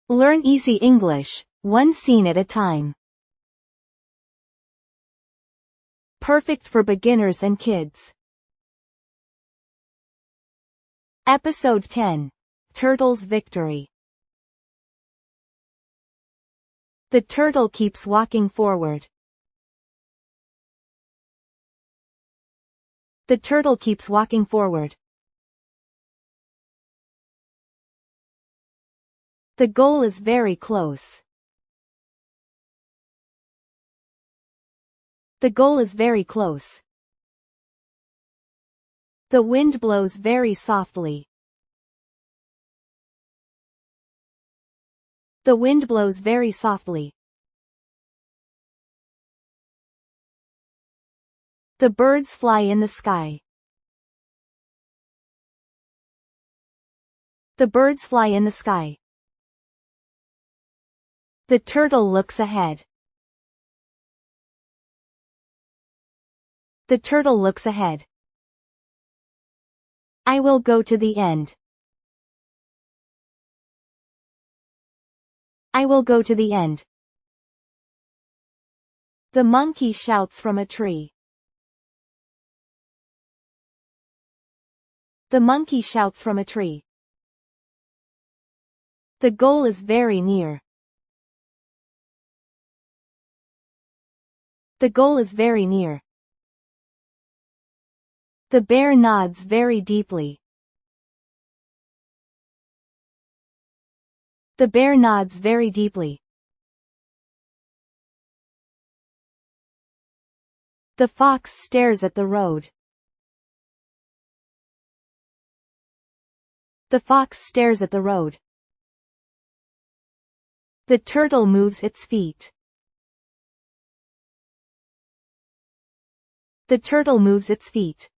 Learn easy English, one scene at a time. Perfect for beginners and kids. Episode 10. Turtle's Victory. The turtle keeps walking forward. The turtle keeps walking forward. The goal is very close. The goal is very close. The wind blows very softly. The wind blows very softly. The birds fly in the sky. The birds fly in the sky. The turtle looks ahead. The turtle looks ahead. I will go to the end. I will go to the end. The monkey shouts from a tree. The monkey shouts from a tree. The goal is very near. The goal is very near. The bear nods very deeply. The bear nods very deeply. The fox stares at the road. The fox stares at the road. The turtle moves its feet. The turtle moves its feet.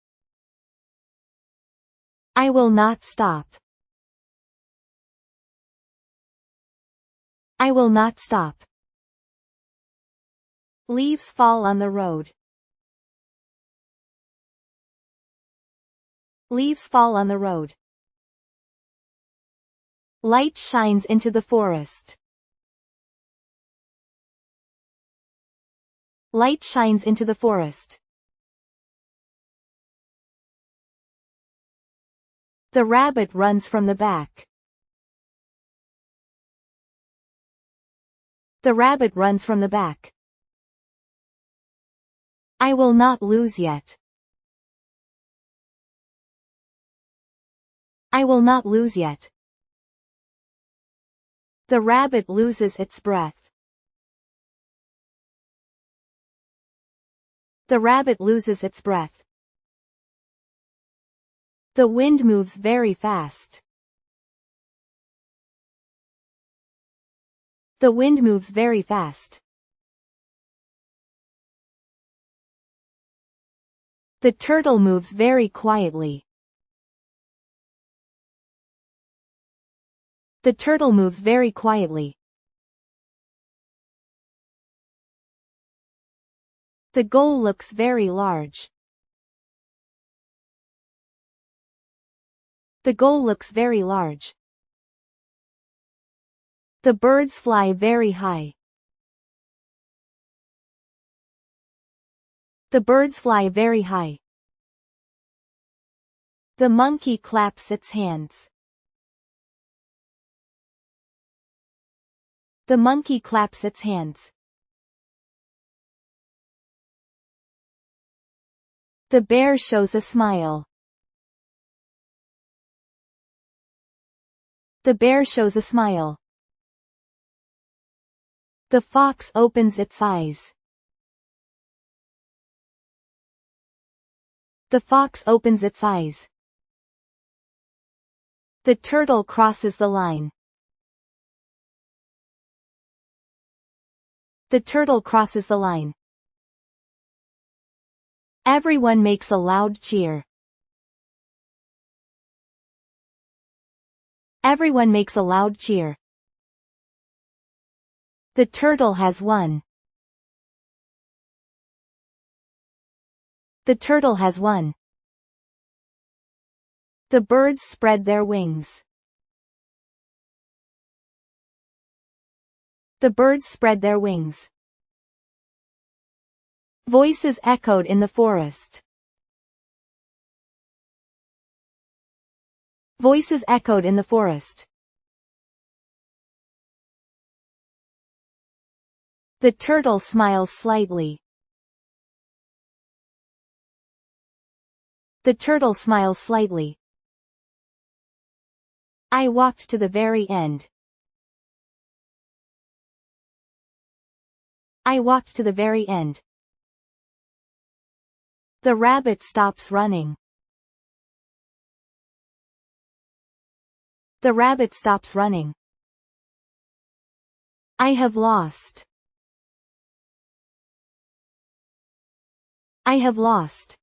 I will not stop. I will not stop. Leaves fall on the road. Leaves fall on the road. Light shines into the forest. Light shines into the forest. The rabbit runs from the back. The rabbit runs from the back. I will not lose yet. I will not lose yet. The rabbit loses its breath. The rabbit loses its breath. The wind moves very fast. The wind moves very fast. The turtle moves very quietly. The turtle moves very quietly. The goal looks very large. The goal looks very large. The birds fly very high. The birds fly very high. The monkey claps its hands. The monkey claps its hands. The bear shows a smile. The bear shows a smile. The fox opens its eyes. The fox opens its eyes. The turtle crosses the line. The turtle crosses the line. Everyone makes a loud cheer. Everyone makes a loud cheer. The turtle has won. The turtle has won. The birds spread their wings. The birds spread their wings. Voices echoed in the forest. Voices echoed in the forest. The turtle smiles slightly. The turtle smiles slightly. I walked to the very end. I walked to the very end. The rabbit stops running. The rabbit stops running. I have lost. I have lost.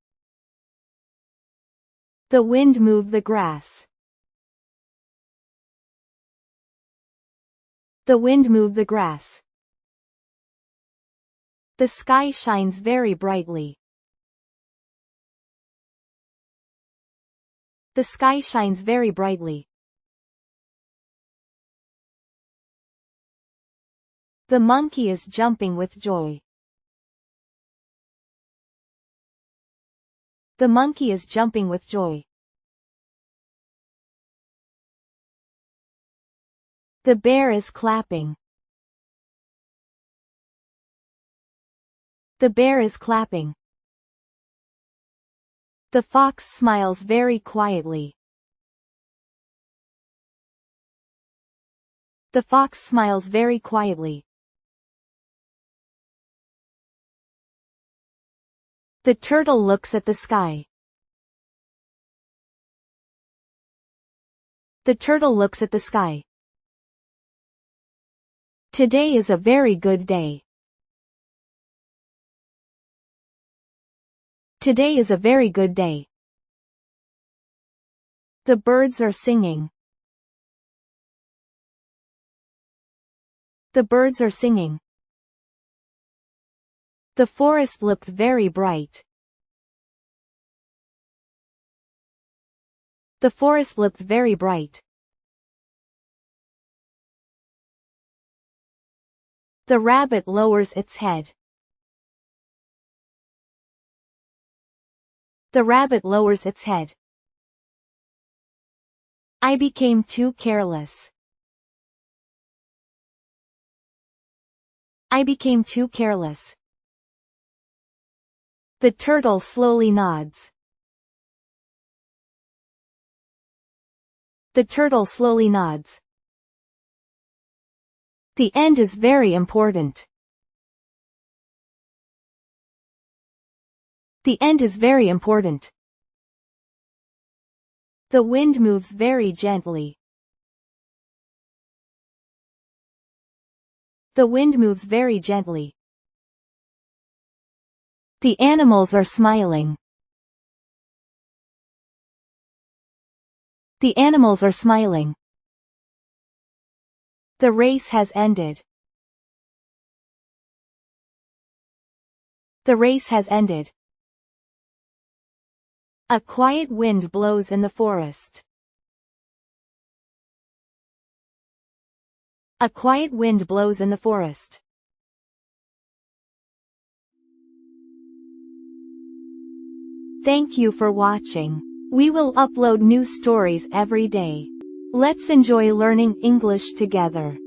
The wind moved the grass. The wind moved the grass. The sky shines very brightly. The sky shines very brightly. The monkey is jumping with joy. The monkey is jumping with joy. The bear is clapping. The bear is clapping. The fox smiles very quietly. The fox smiles very quietly. The turtle looks at the sky. The turtle looks at the sky. Today is a very good day. Today is a very good day. The birds are singing. The birds are singing. The forest looked very bright. The forest looked very bright. The rabbit lowers its head. The rabbit lowers its head. I became too careless. I became too careless. The turtle slowly nods. The turtle slowly nods. The end is very important. The end is very important. The wind moves very gently. The wind moves very gently. The animals are smiling. The animals are smiling. The race has ended. The race has ended. A quiet wind blows in the forest. A quiet wind blows in the forest. Thank you for watching. We will upload new stories every day. Let's enjoy learning English together.